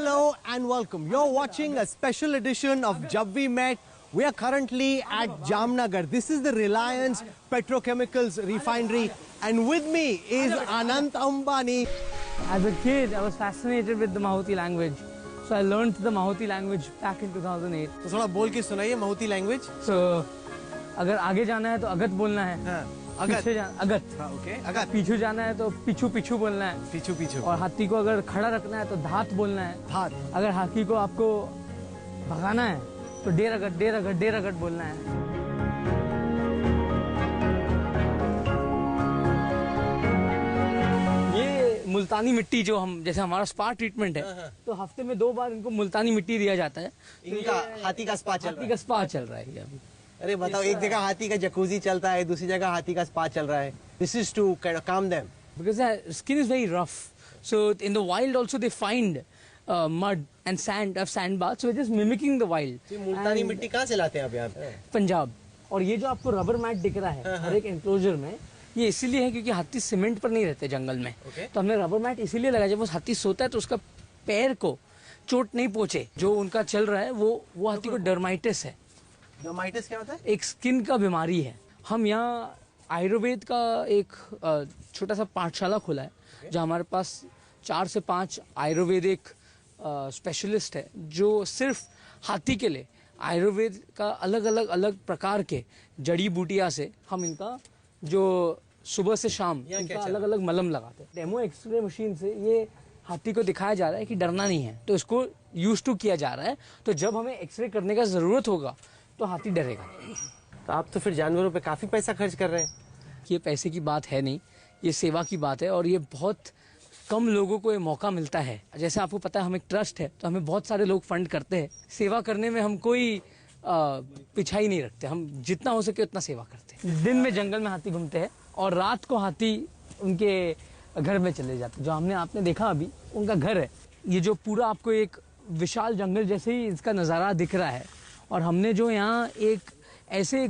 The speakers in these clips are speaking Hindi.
Hello and welcome. You're watching a special edition of Jab We Met. We are currently at Jamnagar. This is the Reliance Petrochemicals refinery, and with me is Anant Ambani. As a kid, I was fascinated with the Mahuti language. So I learned the Mahuti language back in 2008. तो थोड़ा बोल के सुनाइए Mahuti language. So अगर आगे जाना है तो अगत बोलना है. अगत. पीछे अगत. Okay. अगत. पीछू जाना है तो पिछू पिछू बोलना है. पीछू पीछू. और हाथी को अगर खड़ा रखना है तो धात बोलना है. धात. अगर हाथी को आपको भगाना है तो डेर अगट बोलना है. मुल्तानी मिट्टी जो हम जैसे हमारा स्पा ट्रीटमेंट है तो हफ्ते में 2 बार इनको मुल्तानी मिट्टी दिया जाता है. इनका हाथी का स्पा चल रहा है अभी. अरे बताओ, एक जगह हाथी का जकूजी चलता है, दूसरी जगह हाथी का स्पा चल रहा है. This is to kind of calm them because their skin is very rough. So in the wild also they find mud and sand baths, so it is mimicking the wild. मुल्तानी मिट्टी कहाँ से लाते हैं आप यहाँ पे? पंजाब. और ये जो आपको रबर मैट दिख रहा है हर एक एंक्लोजर में, ये इसीलिए है क्योंकि हाथी सीमेंट पर नहीं रहते जंगल में. तो हमने रबर मैट इसीलिए लगाया जब वो हाथी सोता है तो उसका पैर को चोट नहीं पहुंचे. जो उनका चल रहा है वो हाथी को डर्माइटिस है. डर्माइटिस क्या होता है? एक स्किन का बीमारी है. हम यहाँ आयुर्वेद का एक छोटा सा पाठशाला खोला है जहाँ हमारे पास 4 से 5 आयुर्वेदिक स्पेशलिस्ट है जो सिर्फ हाथी के लिए आयुर्वेद का अलग प्रकार के जड़ी बूटियाँ से हम इनका जो सुबह से शाम इनका अलग मलम लगाते हैं. डेमो एक्सरे मशीन से ये हाथी को दिखाया जा रहा है कि डरना नहीं है, तो इसको यूज टू किया जा रहा है. तो जब हमें एक्सरे करने का जरूरत होगा तो हाथी डरेगा. तो आप तो फिर जानवरों पे काफी पैसा खर्च कर रहे हैं. ये पैसे की बात है नहीं, ये सेवा की बात है. और ये बहुत कम लोगों को ये मौका मिलता है. जैसे आपको पता है हम एक ट्रस्ट है तो हमें बहुत सारे लोग फंड करते हैं. सेवा करने में हम कोई पिछाई नहीं रखते. हम जितना हो सके उतना सेवा करते हैं. दिन में जंगल में हाथी घूमते हैं और रात को हाथी उनके घर में चले जाते हैं. जो आपने देखा अभी उनका घर है. ये जो पूरा आपको एक विशाल जंगल जैसे ही इसका नज़ारा दिख रहा है. और हमने जो यहाँ एक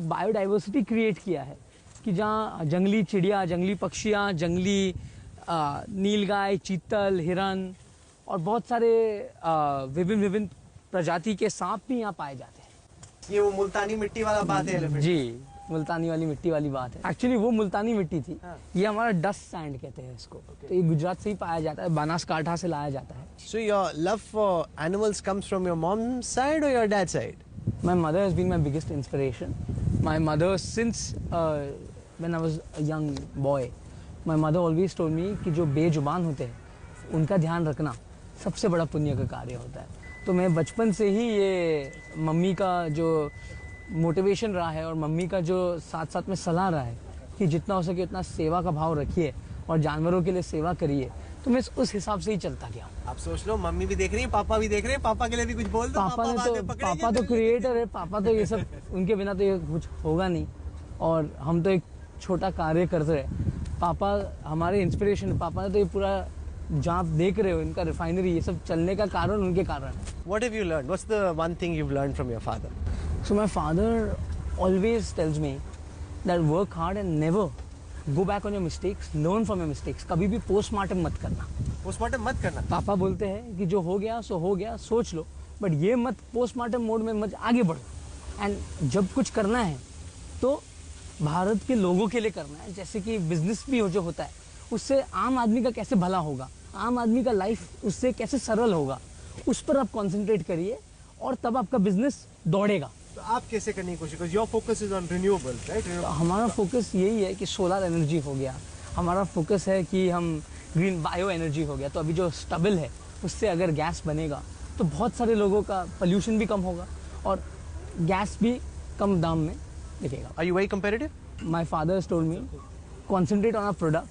बायोडाइवर्सिटी क्रिएट किया है कि जहाँ जंगली चिड़िया, जंगली पक्षियाँ, जंगली नीलगाय, चीतल, हिरन और बहुत सारे विभिन्न प्रजाति के सांप भी यहाँ पाए जाते हैं. ये वो मुल्तानी मिट्टी वाला बात है. जी, मुल्तानी वाली मिट्टी वाली बात है. एक्चुअली वो मुल्तानी मिट्टी थी. ये हमारा डस्ट सैंड कहते हैं इसको. तो ये गुजरात से ही पाया जाता है, बनासकांठा से लाया जाता है. So your love for animals comes from your mom's side or your dad's side? My mother has been my biggest inspiration. My mother, since when I was a young boy, my mother always told me कि जो बेजुबान होते हैं उनका ध्यान रखना सबसे बड़ा पुण्य का कार्य होता है. तो मैं बचपन से ही ये मम्मी का जो मोटिवेशन रहा है और मम्मी का जो साथ में सलाह रहा है कि जितना हो सके उतना सेवा का भाव रखिए और जानवरों के लिए सेवा करिए, तो मैं उस हिसाब से ही चलता गया. आप सोच लो, मम्मी भी देख रही है, पापा भी देख रहे हैं. पापा के लिए भी कुछ बोल दो. पापा तो क्रिएटर है. पापा तो ये सब, उनके बिना तो ये कुछ होगा नहीं. और हम तो एक छोटा कार्य करते रहे. पापा हमारे इंस्पिरेशन. पापा ने तो ये पूरा जहाँ आप देख रहे हो इनका रिफाइनरी, ये सब चलने का कारण उनके कारण है. What have you learned? What's the one thing you've learned from your father? So my father always tells me that work hard and never go back on your mistakes. Learn from your mistakes. कभी भी पोस्टमार्टम मत करना. पोस्टमार्टम मत करना. पापा बोलते हैं कि जो हो गया सो हो गया, सोच लो, बट ये मत पोस्टमार्टम मोड में मत आगे बढ़ो. एंड जब कुछ करना है तो भारत के लोगों के लिए करना है. जैसे कि बिजनेस भी जो होता है उससे आम आदमी का कैसे भला होगा, आम आदमी का लाइफ उससे कैसे सरल होगा, उस पर आप कंसंट्रेट करिए और तब आपका बिजनेस दौड़ेगा. तो आप कैसे करने की कोशिश? Your focus is on renewable, right? हमारा फोकस यही है कि सोलर एनर्जी हो गया. हमारा फोकस है कि हम ग्रीन बायो एनर्जी हो गया. तो अभी जो स्टबल है उससे अगर गैस बनेगा तो बहुत सारे लोगों का पोल्यूशन भी कम होगा और गैस भी कम दाम में दिखेगा. Are you very competitive? My father has told me, concentrate on our product.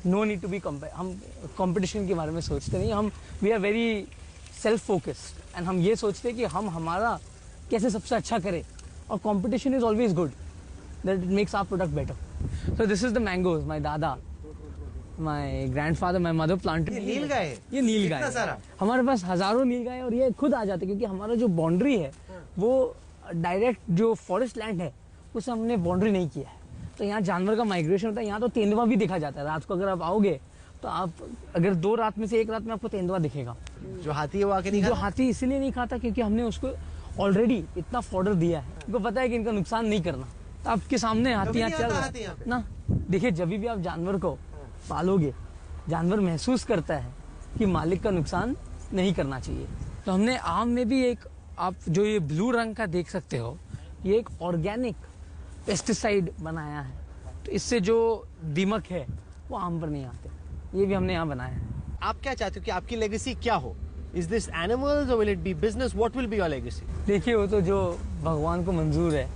No need to be हम कंपटीशन के बारे में सोचते नहीं. हम we are very self focused and हम ये सोचते हैं कि हम हमारा कैसे सबसे अच्छा करें. और competition is always good. That it makes our product better. So this is the mangoes. My dada, my grandfather, my mother planted. ये नीलगाय है. ये नीलगाय है. सारा हमारे पास हजारों नीलगाय है और ये खुद आ जाते हैं क्योंकि हमारा जो बाउंड्री है वो डायरेक्ट जो फॉरेस्ट लैंड है उसे हमने बाउंड्री नहीं किया है. तो यहाँ जानवर का माइग्रेशन होता है. यहाँ तो तेंदुआ भी दिखा जाता है. रात को अगर आप आओगे तो आप अगर 2 रात में से 1 रात में आपको तेंदुआ दिखेगा. जो हाथी है वो आके नहीं जो खाता? हाथी इसीलिए नहीं खाता क्योंकि हमने उसको ऑलरेडी इतना फॉर्डर दिया है, उनको पता है कि इनका नुकसान नहीं करना। तो आपके सामने हाथी यहाँ चल रहा है ना, देखिए जब भी आप जानवर को पालोगे, जानवर महसूस करता है कि मालिक का नुकसान नहीं करना चाहिए। तो हमने आम में भी एक, आप जो ये ब्लू रंग का देख सकते हो, ये एक ऑर्गेनिक पेस्टिसाइड बनाया है, तो इससे जो दीमक है वो आम पर नहीं आते। ये भी हमने यहाँ बनाया है। आप क्या चाहते हो कि आपकी लेगेसी क्या हो? Is this animals or will it be business? What will be your legacy? देखिए वो तो जो भगवान को मंजूर है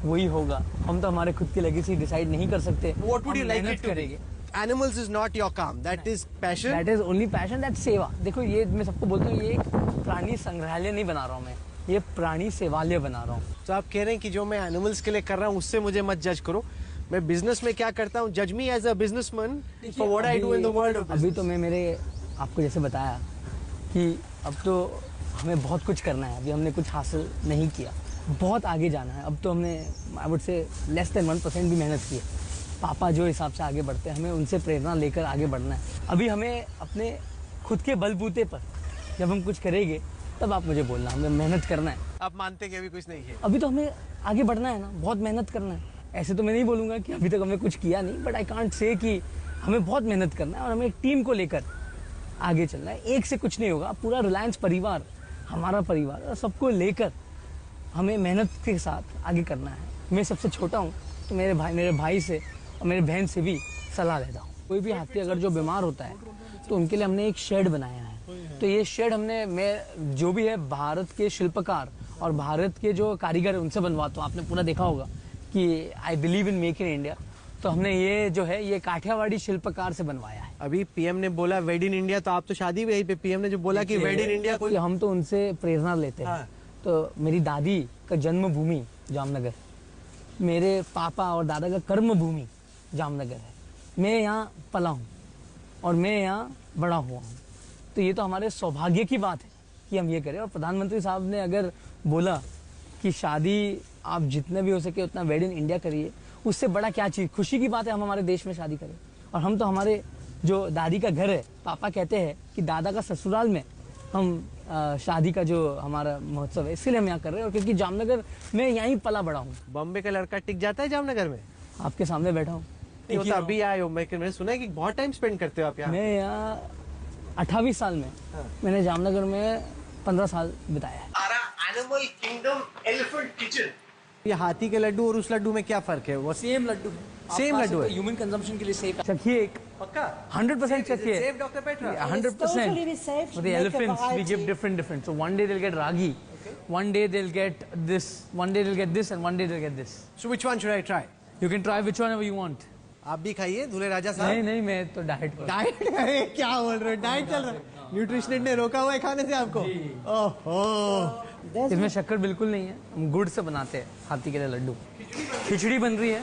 वही होगा। हम तो हमारे खुद की लेगेसी डिसाइड नहीं कर सकते। What would you हम like मेहनत it to be? करेंगे। Animals is not your काम. That is passion. That is only passion, that's सेवा। देखो ये मैं सबको बोलता हूँ, ये एक प्राणी संग्रहालय नहीं बना रहा हूँ मैं, ये प्राणी सेवालय बना रहा हूँ। तो आप कह रहे हैं कि जो मैं एनिमल्स के लिए कर रहा हूँ उससे मुझे मत जज करो। मैं बिजनेस में क्या करता हूँ, जज me as a businessman for what I do in the world of अभी तो मैं मेरे आपको जैसे बताया कि अब तो हमें बहुत कुछ करना है, अभी हमने कुछ हासिल नहीं किया, बहुत आगे जाना है। अब तो हमने I would say less than 1% भी मेहनत की है। पापा जो हिसाब से आगे बढ़ते हैं, हमें उनसे प्रेरणा लेकर आगे बढ़ना है। अभी हमें अपने खुद के बलबूते पर जब हम कुछ करेंगे तब आप मुझे बोलना, हमें मेहनत करना है। आप मानते कि अभी कुछ नहीं है? अभी तो हमें आगे बढ़ना है ना, बहुत मेहनत करना है। ऐसे तो मैं नहीं बोलूँगा कि अभी तक हमने कुछ किया नहीं, बट आई कांट से कि हमें बहुत मेहनत करना है और हमें एक टीम को लेकर आगे चलना है। एक से कुछ नहीं होगा, पूरा रिलायंस परिवार, हमारा परिवार, और सबको लेकर हमें मेहनत के साथ आगे करना है। मैं सबसे छोटा हूँ तो मेरे भाई से और मेरे बहन से भी सलाह लेता हूँ। कोई भी हाथी अगर जो बीमार होता है तो उनके लिए हमने एक शेड बनाया है। तो ये शेड मैं जो भी है भारत के शिल्पकार और भारत के जो कारीगर है उनसे बनवाता हूँ। आपने पूरा देखा होगा कि I believe in make in India, तो हमने ये जो है ये काठियावाड़ी शिल्पकार से बनवाया है। अभी पीएम ने बोला वेड इन इंडिया, तो आप तो शादी भी यहीं पे, पीएम ने जो बोला कि वेड इन इंडिया, कोई हम तो उनसे प्रेरणा लेते हैं। हाँ। तो मेरी दादी का जन्मभूमि जामनगर, मेरे पापा और दादा का कर्म भूमि जामनगर है। मैं यहाँ पला हूँ और मैं यहाँ बड़ा हुआ हूँ, तो ये तो हमारे सौभाग्य की बात है कि हम ये करें। और प्रधानमंत्री साहब ने अगर बोला कि शादी आप जितने भी हो सके उतना वेड इन इंडिया करिए, उससे बड़ा क्या चीज़, खुशी की बात है हम हमारे देश में शादी करें। और हम तो हमारे जो दादी का घर है, पापा कहते हैं कि दादा का ससुराल में हम शादी का जो हमारा महोत्सव है, इसीलिए हम यहाँ कर रहे हैं। और क्योंकि जामनगर में यहीं पला बड़ा हूँ। बॉम्बे का लड़का टिक जाता है जामनगर में? आपके सामने बैठा हूँ। नहीं, वो तो अभी आए हो, मैंने सुना है कि बहुत टाइम स्पेंड करते हो आप यहाँ। मैं यहाँ 28 साल में, मैंने जामनगर में 15 साल बिताया है। Animal kingdom elephant kitchen. ये हाथी के लड्डू और उस लड्डू में क्या फर्क है? वो सेम लड्डू है, सेम लड्डू है, ह्यूमन कंजम्पशन के लिए सेफ। चखिए एक, पक्का 100% चखिए। सेफ डॉक्टर पेट्रा? 100%. For the elephants, we give different. So one day they'll get ragi, one day they'll get this, one day they'll get this, and one day they'll get this. So which one should I try? You can try which one ever you want. आप भी खाइए दूल्हे राजा साहब। नहीं, मैं तो डाइट पर। डाइट? अरे क्या बोल रहे हो, डाइट चल रहा है? न्यूट्रिशनिस्ट ने रोका हुआ है खाने से आपको? ओहो, इसमें शक्कर बिल्कुल नहीं है, हम गुड़ से बनाते हैं हाथी के लिए लड्डू। खिचड़ी बन रही है,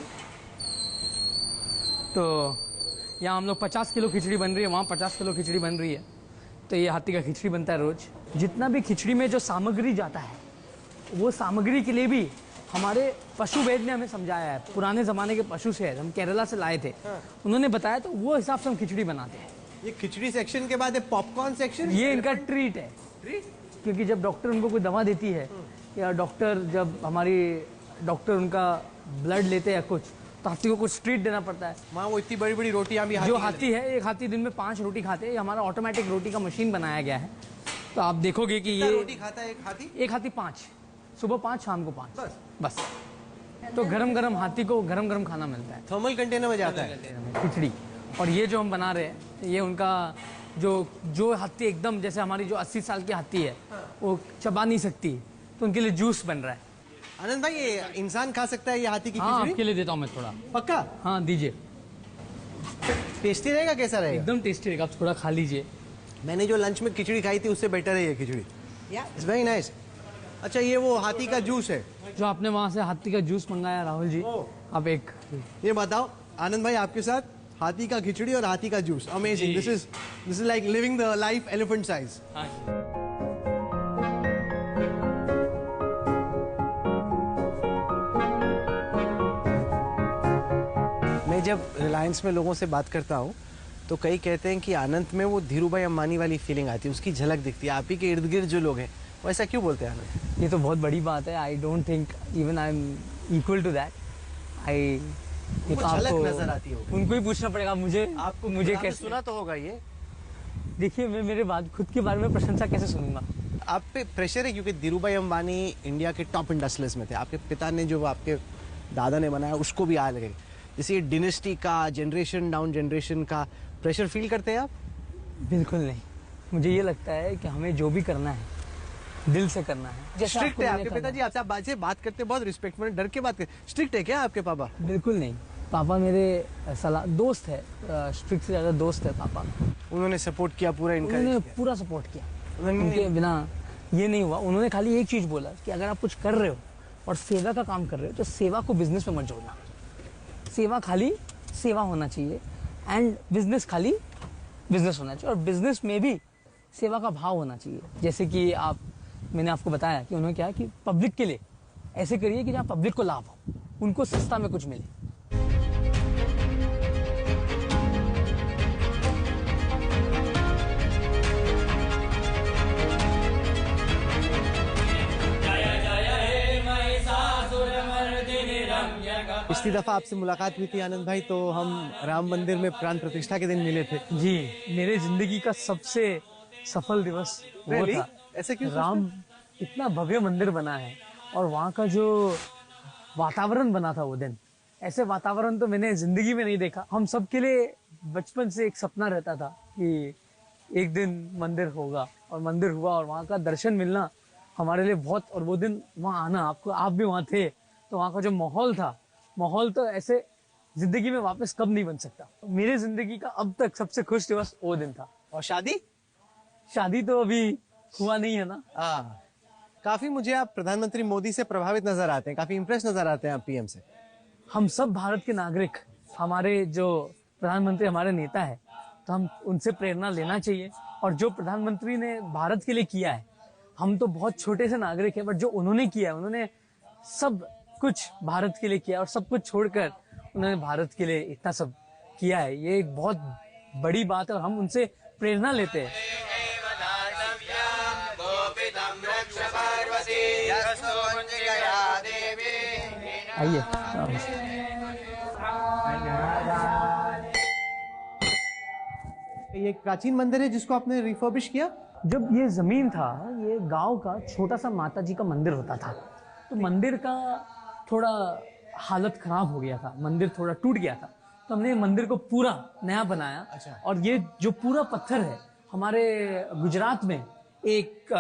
तो यहाँ हम लोग 50 किलो खिचड़ी बन रही है, वहाँ 50 किलो खिचड़ी बन रही है। तो ये हाथी का खिचड़ी बनता है रोज। जितना भी खिचड़ी में जो सामग्री जाता है, वो सामग्री के लिए भी हमारे पशु वैद्य ने हमें समझाया है। पुराने ज़माने के पशु से हम केरला से लाए थे, उन्होंने बताया, तो वो हिसाब से हम खिचड़ी बनाते हैं। ये खिचड़ी सेक्शन के बाद पॉपकॉर्न सेक्शन, ये इनका ट्रीट है। क्योंकि जब डॉक्टर उनको कोई दवा देती है, या डॉक्टर उनका ब्लड लेते हैं या कुछ, तो हाथी को कुछ ट्रीट देना पड़ता है। माँ वो इतनी बड़ी बड़ी रोटियां भी जो हाथी है, एक हाथी दिन में 5 रोटी खाते हैं। ये हमारा ऑटोमेटिक रोटी का मशीन बनाया गया है। तो आप देखोगे कि ये रोटी खाता है एक हाथी 5, सुबह 5, शाम को 5, बस। तो गरम गरम हाथी को गरम गरम खाना मिलता है, थर्मल कंटेनर में जाता है खिचड़ी। और ये जो हम बना रहे हैं, ये उनका जो हाथी एकदम जैसे हमारी जो 80 साल की हाथी है, वो चबा नहीं सकती, तो उनके लिए जूस बन रहा है। आनंद भाई, ये इंसान खा सकता है ये हाथी की हाँ, खिचड़ी? आपके लिए देता हूँ मैं थोड़ा। पक्का? हाँ, दीजिए। टेस्टी रहेगा? कैसा रहेगा? एकदम टेस्टी रहेगा, आप थोड़ा खा लीजिए। मैंने जो लंच में खिचड़ी खाई थी उससे बेटर है ये खिचड़ी। It's very nice. अच्छा, ये वो हाथी का जूस है जो आपने वहाँ से हाथी का जूस मंगाया राहुल जी, आप एक ये बताओ आनंद भाई, आपके साथ हाथी का खिचड़ी और हाथी का juice, amazing. This is like living the life elephant size. मैं जब रिलायंस में लोगों से बात करता हूँ तो कई कहते हैं कि आनंद में वो धीरूभाई अंबानी वाली फीलिंग आती है, उसकी झलक दिखती है। आप ही के इर्द गिर्द जो लोग हैं वो ऐसा क्यों बोलते हैं आनंद? ये तो बहुत बड़ी बात है। I don't think even I am equal to that. ये तो झलक आपको नजर आती है, उनको ही पूछना पड़ेगा मुझे। आपको मुझे आपने कैसे सुना तो होगा ये? देखिए, मैं मेरे बाद खुद के बारे में प्रशंसा कैसे सुनूंगा? आप पे प्रेशर है क्योंकि धीरूभाई अंबानी इंडिया के टॉप इंडस्ट्रियलिस्ट में थे। आपके पिता ने जो आपके दादा ने बनाया उसको भी आ लगे। जैसे ये डिनेस्टी का, जनरेशन डाउन जनरेशन का प्रेशर फील करते हैं आप? बिल्कुल नहीं। मुझे ये लगता है कि हमें जो भी करना है दिल से करना है। जैसे स्ट्रिक्ट आपको है मैंने आपके कहा। पिताजी? आपसे आप से बात करते हैं बहुत रिस्पेक्टफुल, डर के बात करते। स्ट्रिक्ट है क्या आपके पापा? बिल्कुल नहीं। पापा मेरे सलाह दोस्त है, स्ट्रिक्ट से ज़्यादा दोस्त है पापा। उन्होंने सपोर्ट किया, पूरा उन्होंने इनकरेज किया? पूरा सपोर्ट किया। उन्होंने उनके बिना ये नहीं हुआ। उन्होंने खाली एक चीज़ बोला कि अगर आप कुछ कर रहे हो और सेवा का काम कर रहे हो तो सेवा को बिजनेस में मत जोड़ना। सेवा खाली सेवा होना चाहिए एंड बिजनेस खाली बिजनेस होना चाहिए, और बिजनेस में भी सेवा का भाव होना चाहिए। जैसे कि मैंने आपको बताया कि उन्होंने क्या कि पब्लिक के लिए ऐसे करिए कि जहाँ पब्लिक को लाभ हो, उनको सस्ता में कुछ मिले। पिछली दफा आपसे मुलाकात हुई थी आनंद भाई, तो हम राम मंदिर में प्राण प्रतिष्ठा के दिन मिले थे। जी, मेरे जिंदगी का सबसे सफल दिवस वो Really? था। ऐसे क्यों? राम इतना भव्य मंदिर बना है और वहाँ का जो वातावरण बना था वो दिन, ऐसे वातावरण तो मैंने जिंदगी में नहीं देखा। हम सब के लिए बचपन से एक सपना रहता था कि एक दिन मंदिर होगा, और मंदिर हुआ और वहाँ का दर्शन मिलना हमारे लिए बहुत, और वो दिन वहाँ आना, आप भी वहाँ थे, तो वहाँ का जो माहौल तो ऐसे जिंदगी में वापस कब नहीं बन सकता। मेरे जिंदगी का अब तक सबसे खुश दिवस वो दिन था। और शादी तो अभी हुआ नहीं है ना। काफी मुझे आप प्रधानमंत्री मोदी से प्रभावित नजर आते हैं, काफी इंप्रेस नजर आते हैं आप पीएम से। हम सब भारत के नागरिक, हमारे जो प्रधानमंत्री हमारे नेता है, तो हम उनसे प्रेरणा लेना चाहिए। और जो प्रधानमंत्री ने भारत के लिए किया है, हम तो बहुत छोटे से नागरिक हैं, बट जो उन्होंने किया है, उन्होंने सब कुछ भारत के लिए किया और सब कुछ छोड़कर उन्होंने भारत के लिए इतना सब किया है। ये एक बहुत बड़ी बात है और हम उनसे प्रेरणा लेते हैं। आइए। ये एक प्राचीन मंदिर है जिसको आपने रिफर्बिश किया? जब ये जमीन था, ये गांव का छोटा सा माता जी का मंदिर होता था, तो मंदिर का थोड़ा हालत खराब हो गया था, मंदिर थोड़ा टूट गया था, तो हमने मंदिर को पूरा नया बनाया। अच्छा। और ये जो पूरा पत्थर है, हमारे गुजरात में एक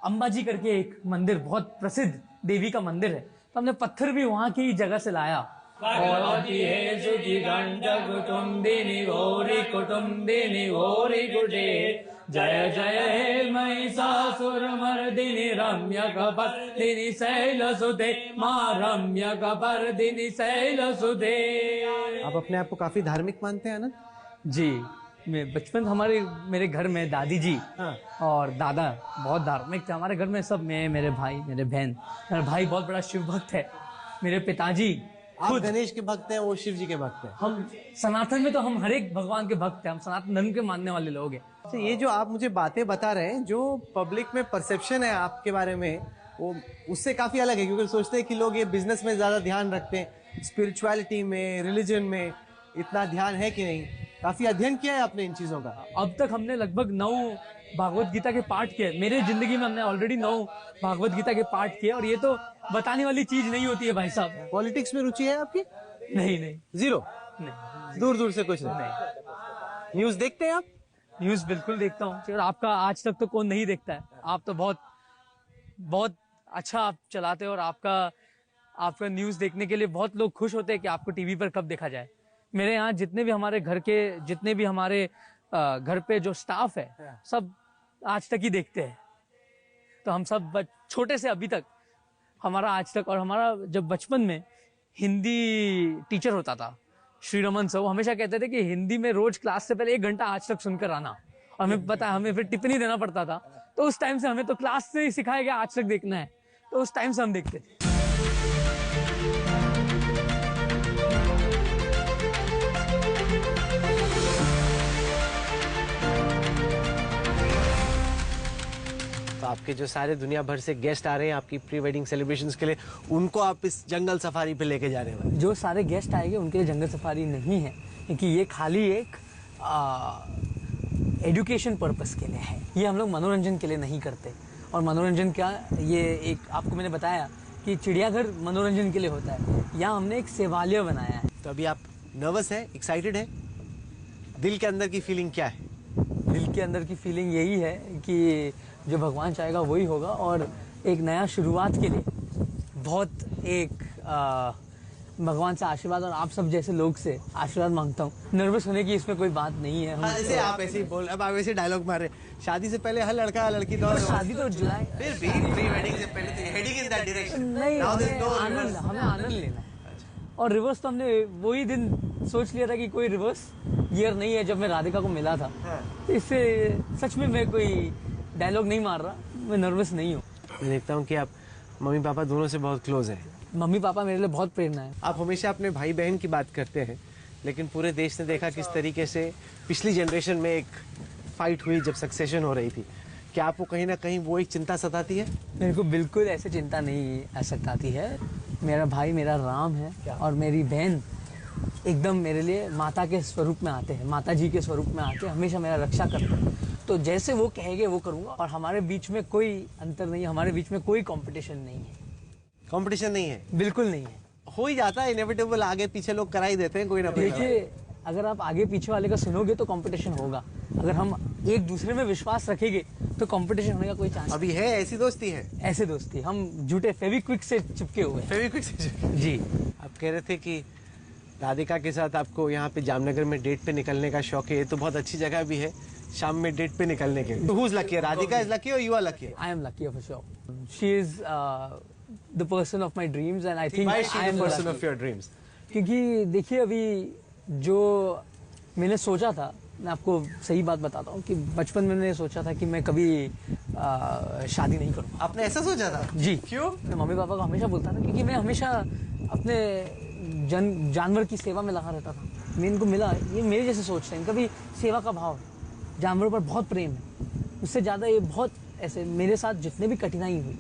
अंबाजी करके एक मंदिर, बहुत प्रसिद्ध देवी का मंदिर है, तो हमने पत्थर भी वहाँ की जगह से लाया। भगवती है सुखी गंडक कुटुंबिनी गौरी कुटुंबिनी गौरी गुडे, जय जय हे महिषासुर मर्दिनी रम्य कपर्दिनी शैलसुते, मां रम्य कपर्दिनी शैलसुते। आप अपने आप को काफी धार्मिक मानते हैं आनंद? जी, मैं बचपन मेरे घर में दादी जी और दादा बहुत धार्मिक थे। हमारे घर में सब, मैं, मेरे भाई, मेरे बहन, मेरा भाई बहुत बड़ा शिव भक्त है, मेरे पिताजी आप गणेश के भक्त हैं, वो शिव जी के भक्त हैं। हम सनातन में तो हम हर एक भगवान के भक्त हैं, हम सनातन धर्म के मानने वाले लोग हैं। तो ये जो आप मुझे बातें बता रहे हैं, जो पब्लिक में परसेप्शन है आपके बारे में, वो उससे काफी अलग है, क्योंकि सोचते हैं कि लोग ये बिजनेस में ज्यादा ध्यान रखते हैं, स्पिरिचुअलिटी में, रिलीजन में इतना ध्यान है कि नहीं? काफी अध्ययन किया है आपने इन चीजों का? अब तक हमने लगभग 9 भागवत गीता के पाठ किए। मेरे जिंदगी में हमने ऑलरेडी 9 भागवत गीता के पाठ किए, और ये तो बताने वाली चीज नहीं होती है भाई साहब। पॉलिटिक्स में रुचि है आपकी? नहीं, जीरो? नहीं, दूर दूर से कुछ नहीं। न्यूज देखते हैं आप? न्यूज बिल्कुल देखता हूँ, और आपका आज तक तो कौन नहीं देखता है। आप तो बहुत अच्छा आप चलाते हो, और आपका न्यूज देखने के लिए बहुत लोग खुश होते हैं कि आपको टीवी पर कब देखा जाए। मेरे यहाँ जितने भी हमारे घर पे जो स्टाफ है, सब आज तक ही देखते हैं। तो हम सब छोटे से अभी तक हमारा आज तक, और हमारा जब बचपन में हिंदी टीचर होता था श्री रमन सर, वो हमेशा कहते थे कि हिंदी में रोज क्लास से पहले 1 घंटा आज तक सुनकर आना। हमें पता है, हमें फिर टिप्पणी देना पड़ता था, तो उस टाइम से हमें तो क्लास से ही सिखाया गया आज तक देखना है, तो उस टाइम से हम देखते थे। तो आपके जो सारे दुनिया भर से गेस्ट आ रहे हैं आपकी प्री वेडिंग सेलिब्रेशंस के लिए, उनको आप इस जंगल सफारी पे लेके जा रहे हैं? जो सारे गेस्ट आएंगे उनके लिए जंगल सफारी नहीं है, क्योंकि ये खाली एक एजुकेशन पर्पस के लिए है। ये हम लोग मनोरंजन के लिए नहीं करते। और मनोरंजन क्या, ये एक आपको मैंने बताया कि चिड़ियाघर मनोरंजन के लिए होता है, यहाँ हमने एक सेवालय बनाया है। तो अभी आप नर्वस है, एक्साइटेड है? दिल के अंदर की फीलिंग क्या है? दिल के अंदर की फीलिंग यही है कि जो भगवान चाहेगा वही होगा, और एक नया शुरुआत के लिए बहुत एक भगवान से आशीर्वाद और आप सब जैसे लोग से आशीर्वाद मांगता हूँ। नर्वस होने की इसमें कोई बात नहीं है। ऐसे आप ऐसे ही बोल, अब आप ऐसे डायलॉग मार रहे, शादी से पहले हर लड़का लड़की तो शादी तो जुलाई, फिर भी प्री वेडिंग से पहले तो हेडिंग इन दैट डायरेक्शन। नहीं, हमें आनंद लेना है। और रिवर्स तो हमने वही दिन सोच लिया था कि कोई रिवर्स गियर नहीं है जब मैं राधिका को मिला था। तो इससे सच में मैं कोई डायलॉग नहीं मार रहा, मैं नर्वस नहीं हूँ। मैं देखता हूँ कि आप मम्मी पापा दोनों से बहुत क्लोज हैं। मम्मी पापा मेरे लिए बहुत प्रेरणा है। आप हमेशा अपने भाई बहन की बात करते हैं, लेकिन पूरे देश ने देखा किस तरीके से पिछली जनरेशन में एक फाइट हुई जब सक्सेशन हो रही थी। क्या आपको कहीं ना कहीं वो एक चिंता सताती है? मेरे को बिल्कुल ऐसे चिंता नहीं सताती है। मेरा भाई मेरा राम है और मेरी बहन एकदम मेरे लिए माता के स्वरूप में आते हैं, माता जी के स्वरूप में आके हमेशा मेरा रक्षा करते हैं। तो जैसे वो कहेंगे वो करूँगा, और हमारे बीच में कोई अंतर नहीं है, हमारे बीच में कोई कंपटीशन नहीं है। कंपटीशन नहीं है? बिल्कुल नहीं है। हो ही जाता है, इनएविटेबल, आगे पीछे लोग करा ही देते हैं कोई ना कोई। देखिए, अगर आप आगे पीछे वाले का सुनोगे तो कंपटीशन होगा। अगर हम एक दूसरे में विश्वास रखेंगे तो कंपटीशन होने का कोई चांस अभी है? ऐसी दोस्ती है? ऐसे दोस्ती हम झूठे फेविक्विक से चिपके हुए हैं। फेविक्विक से? जी। आप कह रहे थे कि राधिका के साथ आपको यहाँ पे जामनगर में डेट पे निकलने का शौक है। ये तो बहुत अच्छी जगह भी है शाम में डेट पे निकलने के लिए। Who's lucky? Radhika is lucky or you are lucky? I am lucky for sure. She is the person of my dreams and I think Why is she I am the person lucky. of your dreams? क्योंकि देखिए, अभी जो मैंने सोचा था, मैं आपको सही बात बताता हूँ कि बचपन में मैंने सोचा था कि मैं कभी शादी नहीं करूँगा। आपने ऐसा सोचा था? जी। क्यों? मैं मम्मी पापा को हमेशा बोलता था, क्योंकि मैं हमेशा अपने जानवर की सेवा में लगा रहता था। मैं इनको मिला, ये मेरे जैसे सोचते हैं, इनका भी सेवा का भाव है, जानवरों पर बहुत प्रेम है। उससे ज़्यादा ये बहुत ऐसे मेरे साथ जितने भी कठिनाई हुई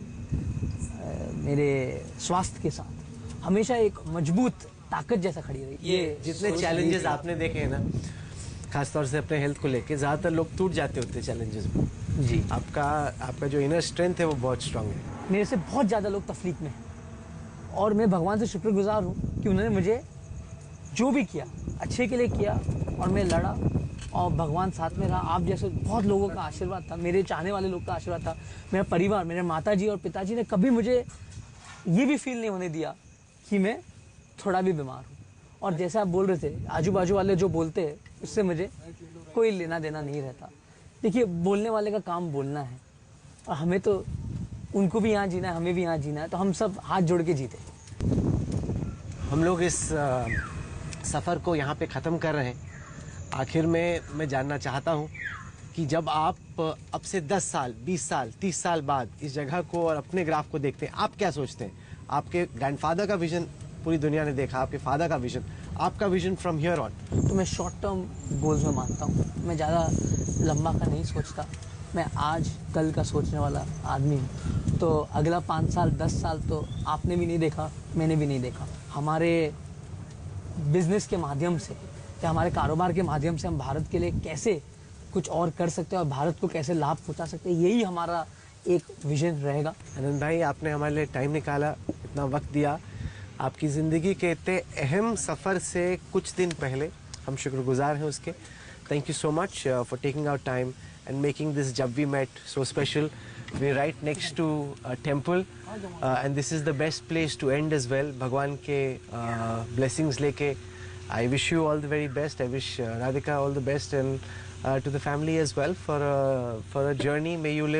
मेरे स्वास्थ्य के साथ, हमेशा एक मजबूत ताकत जैसा खड़ी रही। ये जितने चैलेंजेस आपने देखे हैं ना, खासतौर से अपने हेल्थ को लेके, ज़्यादातर लोग टूट जाते होते हैं चैलेंजेस में। जी। आपका जो इनर स्ट्रेंथ है वो बहुत स्ट्रांग है। मेरे से बहुत ज़्यादा लोग तकलीफ में हैं और मैं भगवान से शुक्रगुजार हूँ कि उन्होंने मुझे जो भी किया अच्छे के लिए किया, और मैं लड़ा और भगवान साथ में रहा। आप जैसे बहुत लोगों का आशीर्वाद था, मेरे चाहने वाले लोग का आशीर्वाद था, मेरा परिवार, मेरे माताजी और पिताजी ने कभी मुझे ये भी फील नहीं होने दिया कि मैं थोड़ा भी बीमार हूँ। और जैसे आप बोल रहे थे, आजू बाजू वाले जो बोलते हैं उससे मुझे कोई लेना देना नहीं रहता। देखिए, बोलने वाले का काम बोलना है, और हमें तो उनको भी यहाँ जीना है, हमें भी यहाँ जीना है, तो हम सब हाथ जोड़ के जीते। हम लोग इस सफ़र को यहाँ पे ख़त्म कर रहे हैं। आखिर में मैं जानना चाहता हूँ कि जब आप अब से 10 साल, 20 साल, 30 साल बाद इस जगह को और अपने ग्राफ को देखते हैं, आप क्या सोचते हैं? आपके ग्रैंडफादर का विजन पूरी दुनिया ने देखा, आपके फादर का विजन, आपका विजन फ्रॉम हियर ऑन? तो मैं शॉर्ट टर्म गोल्स में मानता हूँ, मैं ज़्यादा लंबा का नहीं सोचता। मैं आज कल का सोचने वाला आदमी हूँ। तो अगला 5 साल 10 साल तो आपने भी नहीं देखा, मैंने भी नहीं देखा। हमारे बिजनेस के माध्यम से या हमारे कारोबार के माध्यम से हम भारत के लिए कैसे कुछ और कर सकते हैं और भारत को कैसे लाभ पहुंचा सकते हैं, यही हमारा एक विजन रहेगा। आनंद भाई, आपने हमारे लिए टाइम निकाला, इतना वक्त दिया। आपकी ज़िंदगी के इतने अहम सफ़र से कुछ दिन पहले हम शुक्रगुजार हैं उसके। Thank you so much for taking our time and making this Jab We Met so special. We're right next to a temple and this is the best place to end as well. Bhagwan ke blessings leke. I wish you all the very best. I wish Radhika all the best, and to the family as well for a journey. May you live